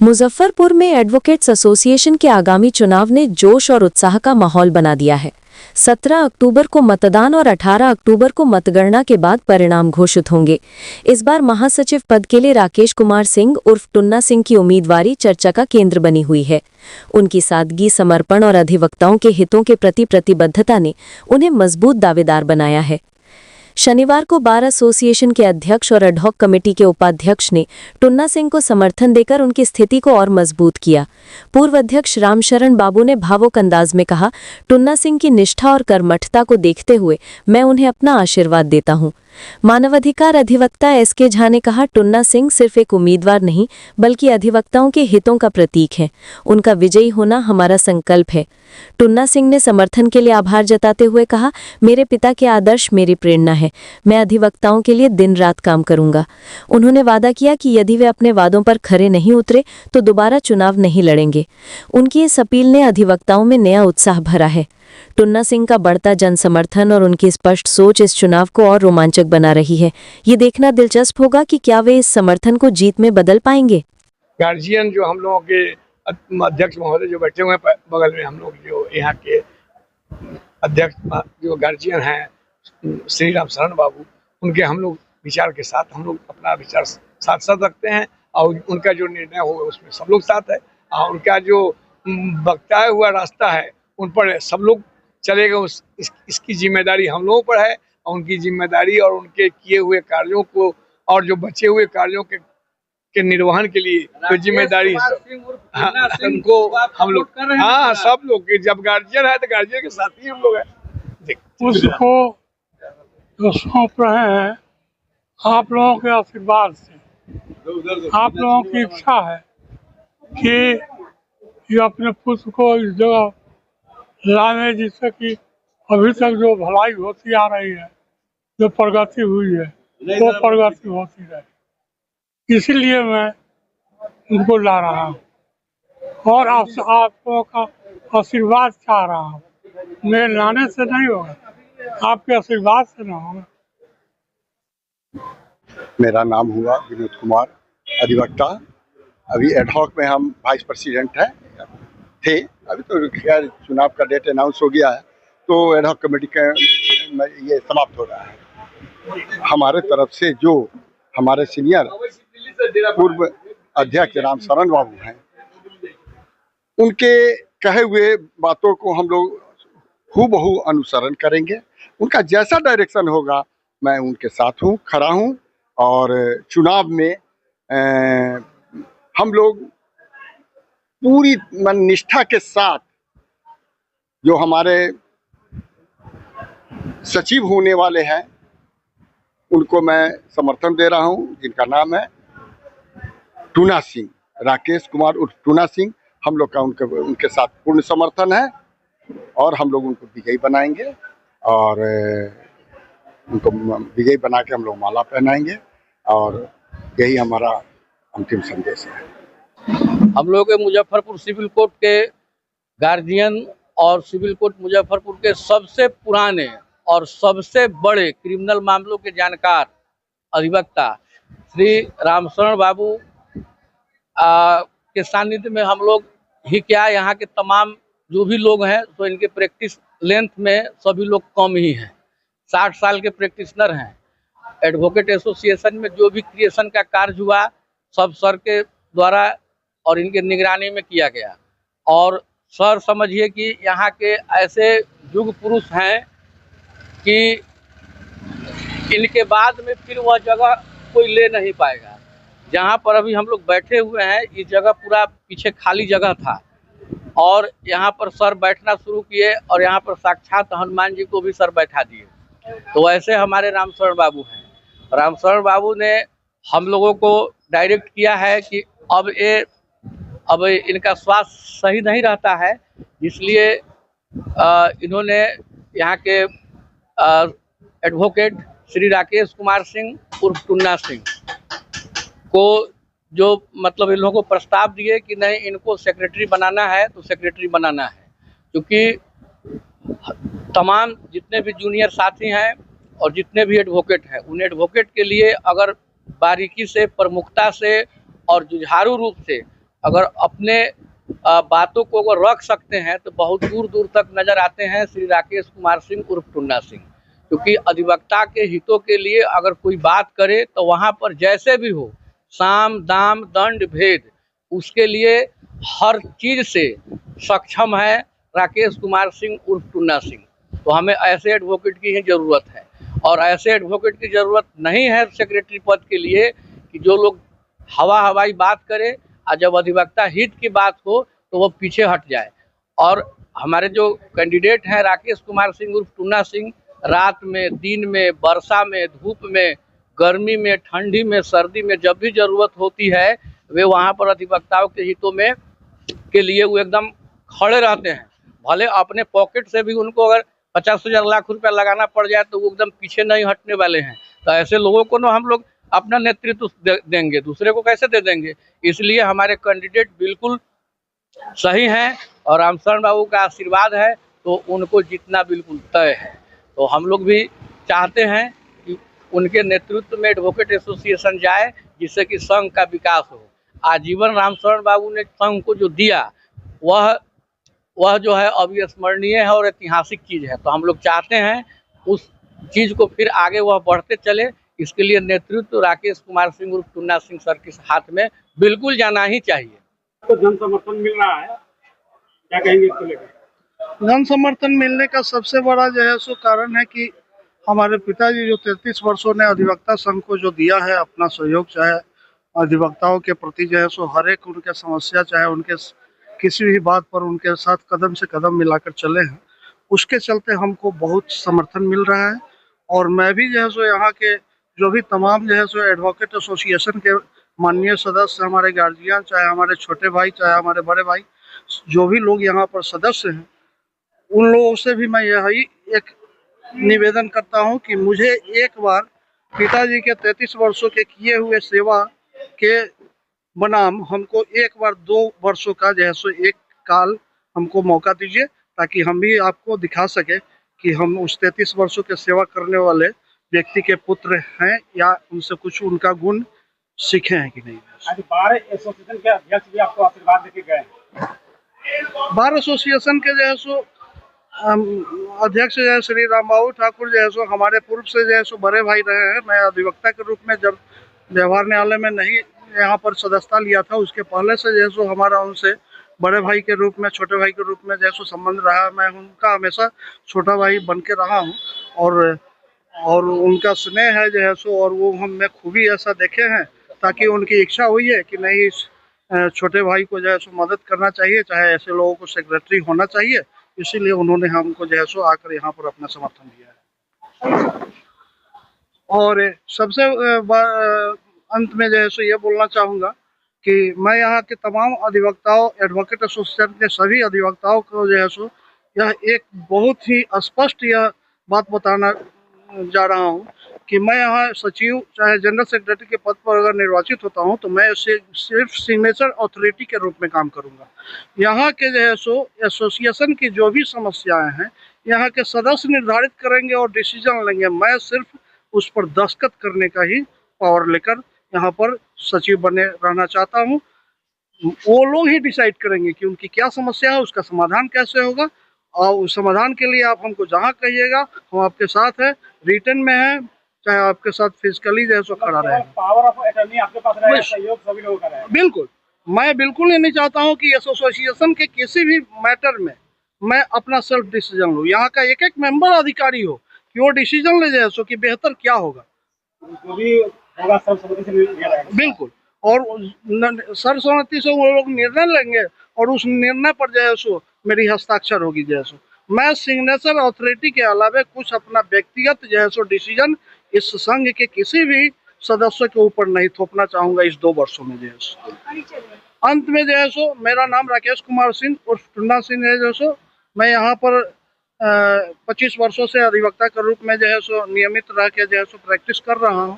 मुजफ्फरपुर में advocates association के आगामी चुनाव ने जोश और उत्साह का माहौल बना दिया है। 17 अक्टूबर को मतदान और 18 अक्टूबर को मतगणना के बाद परिणाम घोषित होंगे। इस बार महासचिव पद के लिए राकेश कुमार सिंह उर्फ टुन्ना सिंह की उम्मीदवारी चर्चा का केंद्र बनी हुई है। उनकी सादगी, समर्पण और अधिवक्ताओं के हितों के प्रति प्रतिबद्धता ने उन्हें मजबूत दावेदार बनाया है। शनिवार को बार एसोसिएशन के अध्यक्ष और एडहॉक कमेटी के उपाध्यक्ष ने टुन्ना सिंह को समर्थन देकर उनकी स्थिति को और मजबूत किया। पूर्व अध्यक्ष रामशरण बाबू ने भावुक अंदाज में कहा, टुन्ना सिंह की निष्ठा और कर्मठता को देखते हुए मैं उन्हें अपना आशीर्वाद देता हूं। मानवाधिकार अधिवक्ता एसके झा ने कहा, टुन्ना सिंह सिर्फ एक उम्मीदवार नहीं बल्कि अधिवक्ताओं के हितों का प्रतीक है। उनका विजयी होना हमारा संकल्प है। टुन्ना सिंह ने समर्थन के लिए आभार जताते हुए कहा, मेरे पिता के आदर्श मेरी प्रेरणा है। मैं अधिवक्ताओं के लिए दिन रात काम करूंगा। उन्होंने वादा किया कि यदि वे अपने वादों पर खरे नहीं उतरे तो दोबारा चुनाव नहीं लड़ेंगे। उनकी इस अपील ने अधिवक्ताओं में नया उत्साह भरा है। टुन्ना सिंह का बढ़ता जनसमर्थन और उनकी स्पष्ट सोच इस चुनाव को और रोमांचक बना रही है। ये देखना दिलचस्प होगा कि क्या वे इस समर्थन को जीत में बदल पाएंगे। गार्जियन जो हम लोगों के अध्यक्ष महोदय जो बैठे हुए हैं बगल में, हम लोग जो यहाँ के अध्यक्ष जो गार्जियन हैं श्री रामशरण बाबू, उनके हम लोग विचार के साथ हम लोग अपना विचार साथ साथ रखते हैं और उनका जो निर्णय हो उसमें सब लोग साथ है। और उनका जो बताया हुआ रास्ता है उन पर सब लोग चलेगा। इसकी जिम्मेदारी हम लोगों पर है और उनकी जिम्मेदारी और उनके किए हुए कार्यों को और जो बचे हुए कार्यों के निर्वहन के लिए तो जिम्मेदारी उनको हम लोग सब लोग जब गार्जियन है तो गार्जियन के साथ ही हम लोग हैं। उसको जो सौंप रहे हैं आप लोगों के आशीर्वाद से। आप लोगों की इच्छा है कि ये अपने पुत्र को इस जगह लाने जिससे कि अभी तक जो भलाई होती आ रही है, जो प्रगति हुई है, वो प्रगति होती रहे। इसीलिए मैं उनको ला रहा हूँ और आप लोगों का आशीर्वाद चाह रहा हूँ। मेरे लाने से नहीं होगा, आपके आशीर्वाद से ना होगा। मेरा नाम हुआ विनोद कुमार, अधिवक्ता। अभी एडहॉक में हम वाइस प्रेसिडेंट थे। अभी तो खैर चुनाव का डेट अनाउंस हो गया है तो एडहॉक कमेटी का ये समाप्त हो रहा है। हमारे तरफ से जो हमारे सीनियर पूर्व अध्यक्ष रामशरण बाबू हैं, उनके कहे हुए बातों को हम लोग हूबहू अनुसरण करेंगे। उनका जैसा डायरेक्शन होगा मैं उनके साथ हूँ, खड़ा हूँ। और चुनाव में हम लोग पूरी मन निष्ठा के साथ जो हमारे सचिव होने वाले हैं उनको मैं समर्थन दे रहा हूं, जिनका नाम है टुन्ना सिंह, राकेश कुमार उर्फ टुन्ना सिंह। हम लोग का उनके साथ पूर्ण समर्थन है और हम लोग उनको विजयी बनाएंगे और उनको विजयी बना के हम लोग माला पहनाएंगे और यही हमारा अंतिम संदेश है। हम लोग के मुजफ्फरपुर सिविल कोर्ट के गार्जियन और सिविल कोर्ट मुजफ्फरपुर के सबसे पुराने और सबसे बड़े क्रिमिनल मामलों के जानकार अधिवक्ता श्री रामशरण बाबू के सानिध्य में हम लोग ही क्या, यहाँ के तमाम जो भी लोग हैं तो इनके प्रैक्टिस लेंथ में सभी लोग कम ही हैं। 60 साल के प्रैक्टिशनर हैं। एडवोकेट एसोसिएशन में जो भी क्रिएशन का कार्य हुआ सब सर के द्वारा और इनके निगरानी में किया गया। और सर समझिए कि यहाँ के ऐसे युग पुरुष हैं कि इनके बाद में फिर वह जगह कोई ले नहीं पाएगा। जहाँ पर अभी हम लोग बैठे हुए हैं ये जगह पूरा पीछे खाली जगह था और यहाँ पर सर बैठना शुरू किए और यहाँ पर साक्षात हनुमान जी को भी सर बैठा दिए। तो ऐसे हमारे रामशरण बाबू हैं। रामशरण बाबू ने हम लोगों को डायरेक्ट किया है कि अब इनका स्वास्थ्य सही नहीं रहता है, इसलिए इन्होंने यहाँ के एडवोकेट श्री राकेश कुमार सिंह उर्फ टुन्ना सिंह को जो मतलब इन लोगों को प्रस्ताव दिए कि नहीं इनको सेक्रेटरी बनाना है तो सेक्रेटरी बनाना है। क्योंकि तमाम जितने भी जूनियर साथी हैं और जितने भी एडवोकेट हैं उन एडवोकेट के लिए अगर बारीकी से, प्रमुखता से और जुझारू रूप से अगर अपने बातों को अगर रख सकते हैं तो बहुत दूर दूर तक नजर आते हैं श्री राकेश कुमार सिंह उर्फ टुन्ना सिंह। क्योंकि अधिवक्ता के हितों के लिए अगर कोई बात करे तो वहां पर जैसे भी हो, साम दाम दंड भेद, उसके लिए हर चीज से सक्षम है राकेश कुमार सिंह उर्फ टुन्ना सिंह। तो हमें ऐसे एडवोकेट की ही जरूरत है, और ऐसे एडवोकेट की जरूरत नहीं है सेक्रेटरी पद के लिए कि जो लोग हवाई बात करे और जब अधिवक्ता हित की बात हो तो वो पीछे हट जाए। और हमारे जो कैंडिडेट हैं राकेश कुमार सिंह उर्फ टुन्ना सिंह, रात में, दिन में, वर्षा में, धूप में, गर्मी में, ठंडी में, सर्दी में, जब भी जरूरत होती है वे वहाँ पर अधिवक्ताओं के हितों में के लिए वो एकदम खड़े रहते हैं। भले अपने पॉकेट से भी उनको अगर 50,000 लाख रुपया लगाना पड़ जाए तो वो एकदम पीछे नहीं हटने वाले हैं। तो ऐसे लोगों को ना हम लोग अपना नेतृत्व देंगे, दूसरे को कैसे दे देंगे। इसलिए हमारे कैंडिडेट बिल्कुल सही हैं और रामशरण बाबू का आशीर्वाद है तो उनको जीतना बिल्कुल तय है। तो हम लोग भी चाहते हैं कि उनके नेतृत्व में एडवोकेट एसोसिएशन जाए, जिससे कि संघ का विकास हो। आजीवन रामशरण बाबू ने संघ को जो दिया वह जो है अविस्मरणीय है और ऐतिहासिक चीज है। तो हम लोग चाहते हैं उस चीज को फिर आगे वह बढ़ते चले। इसके लिए नेतृत्व राकेश कुमार सिंह उर्फ टुन्ना सिंह सर के हाथ में बिल्कुल जाना ही चाहिए। तो जन समर्थन मिल रहा है, क्या कहेंगे इसको लेकर? जन समर्थन मिलने का सबसे बड़ा जो है सो कारण है कि हमारे पिताजी जो 33 वर्षों ने अधिवक्ता संघ को जो दिया है अपना सहयोग, चाहे अधिवक्ताओं के प्रति जो है सो हर एक उनके समस्या, चाहे उनके किसी भी बात पर उनके साथ कदम से कदम मिलाकर चले हैं, उसके चलते हमको बहुत समर्थन मिल रहा है। और मैं भी जो है सो यहाँ के जो भी तमाम जो है सो एडवोकेट एसोसिएशन के माननीय सदस्य, हमारे गार्जियन, चाहे हमारे छोटे भाई, चाहे हमारे बड़े भाई, जो भी लोग यहाँ पर सदस्य हैं, उन लोगों से भी मैं यही एक निवेदन करता हूँ कि मुझे एक बार पिताजी के 33 वर्षों के किए हुए सेवा के बनाम हमको एक बार 2 वर्षों का जो है सो एक काल हमको मौका दीजिए, ताकि हम भी आपको दिखा सके कि हम उस 33 वर्षों के सेवा करने वाले व्यक्ति के पुत्र हैं या उनसे कुछ उनका गुण सीखे हैं कि नहीं। आज बार एसोसिएशन के अध्यक्ष भी आपको आशीर्वाद देके गए हैं। बार एसोसिएशन के जो है सो अध्यक्ष जो है श्री रामबाबू ठाकुर जो है सो हमारे पूर्व से जो है सो बड़े भाई रहे हैं। मैं अधिवक्ता के रूप में जब व्यवहार न्यायालय में नहीं यहाँ पर सदस्यता लिया था, उसके पहले से जो है सो हमारा उनसे बड़े भाई के रूप में, छोटे भाई के रूप में जो है सो संबंध रहा। मैं उनका हमेशा छोटा भाई बन के रहा हूँ और उनका स्नेह है जो है सो, और वो हम में खूबी ऐसा देखे हैं ताकि उनकी इच्छा हुई है कि नहीं इस छोटे भाई को जो है सो मदद करना चाहिए, चाहे ऐसे लोगों को सेक्रेटरी होना चाहिए। इसीलिए उन्होंने हमको जो है सो आकर यहाँ पर अपना समर्थन दिया है। और सबसे अंत में जो है सो ये बोलना चाहूँगा कि मैं यहाँ के तमाम अधिवक्ताओं, एडवोकेट एसोसिएशन के सभी अधिवक्ताओं को जो है सो यह एक बहुत ही स्पष्ट यह बात बताना जा रहा हूँ कि मैं यहाँ सचिव चाहे जनरल सेक्रेटरी के पद पर अगर निर्वाचित होता हूँ तो मैं सिर्फ सिग्नेचर अथॉरिटी के रूप में काम करूँगा। यहाँ के जो है सो एसोसिएशन की जो भी समस्याएं हैं यहाँ के सदस्य निर्धारित करेंगे और डिसीजन लेंगे। मैं सिर्फ उस पर दस्तखत करने का ही पावर लेकर यहाँ पर सचिव बने रहना चाहता हूँ। वो लोग ही डिसाइड करेंगे कि उनकी क्या समस्या है, उसका समाधान कैसे होगा, और उस समाधान के लिए आप हमको जहाँ कहिएगा हम आपके साथ है, रिटर्न में है, चाहे आपके साथ फिजिकली जो है सो खड़ा रहे। पावर ऑफ अटॉर्नी आपके पास रहेगा, सहयोग सभी लोगों का रहेगा। बिल्कुल, मैं बिल्कुल ये नहीं चाहता हूँ कि एसोसिएशन के किसी भी मैटर में मैं अपना सेल्फ डिसीजन लूँ। यहाँ का एक एक मेंबर अधिकारी हो कि वो डिसीजन ले जाए सो कि बेहतर क्या होगा, जो भी होगा सर्वसम्मति से लिया जाएगा। बिल्कुल, और सर्वसम्मति से वो लोग निर्णय लेंगे और उस निर्णय पर जो है सो मेरी हस्ताक्षर होगी। जो है सो मैं सिग्नेचर अथॉरिटी के अलावा कुछ अपना व्यक्तिगत जो है सो डिसीजन इस संघ के किसी भी सदस्य के ऊपर नहीं थोपना चाहूँगा इस 2 वर्षों में। जो है सो अंत में जो है सो मेरा नाम राकेश कुमार सिंह उर्फ टुन्ना सिंह है। जो सो मैं यहाँ पर 25 वर्षों से अधिवक्ता के रूप में जो है सो नियमित रह के जो है सो प्रैक्टिस कर रहा हूँ।